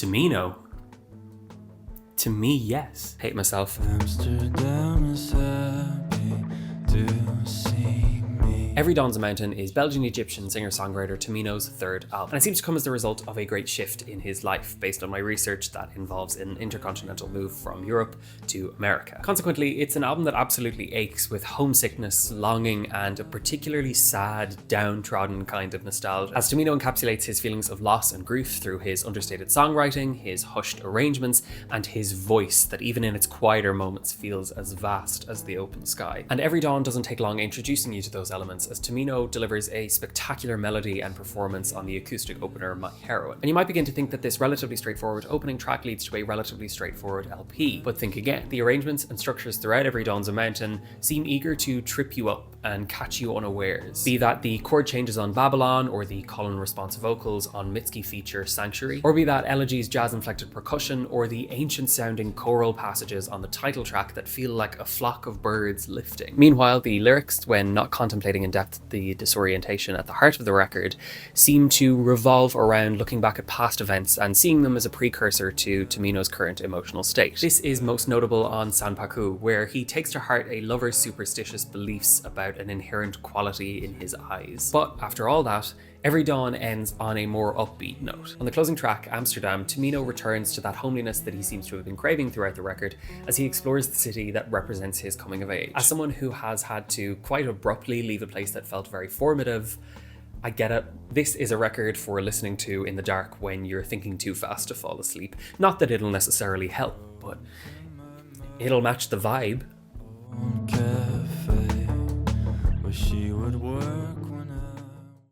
Tamino? To me, yes. Hate myself. Amsterdam is happy to see me. Every Dawn's a Mountain is Belgian-Egyptian singer-songwriter Tamino's third album, and it seems to come as the result of a great shift in his life based on my research that involves an intercontinental move from Europe to America. Consequently, it's an album that absolutely aches with homesickness, longing, and a particularly sad, downtrodden kind of nostalgia, as Tamino encapsulates his feelings of loss and grief through his understated songwriting, his hushed arrangements, and his voice that even in its quieter moments feels as vast as the open sky. And Every Dawn doesn't take long introducing you to those elements, as Tamino delivers a spectacular melody and performance on the acoustic opener My Heroine. And you might begin to think that this relatively straightforward opening track leads to a relatively straightforward LP, but think again. The arrangements and structures throughout Every Dawn's a Mountain seem eager to trip you up and catch you unawares, be that the chord changes on Babylon or the call and response vocals on Mitski feature Sanctuary, or be that Elegy's jazz-inflected percussion or the ancient-sounding choral passages on the title track that feel like a flock of birds lifting. Meanwhile, the lyrics, when not contemplating in depth the disorientation at the heart of the record, seem to revolve around looking back at past events and seeing them as a precursor to Tamino's current emotional state. This is most notable on Sanpaku, where he takes to heart a lover's superstitious beliefs about an inherent quality in his eyes. But after all that, Every Dawn ends on a more upbeat note. On the closing track, Amsterdam, Tamino returns to that homeliness that he seems to have been craving throughout the record as he explores the city that represents his coming of age. As someone who has had to quite abruptly leave a place that felt very formative, I get it. This is a record for listening to in the dark when you're thinking too fast to fall asleep. Not that it'll necessarily help, but it'll match the vibe. Cafe where she would work.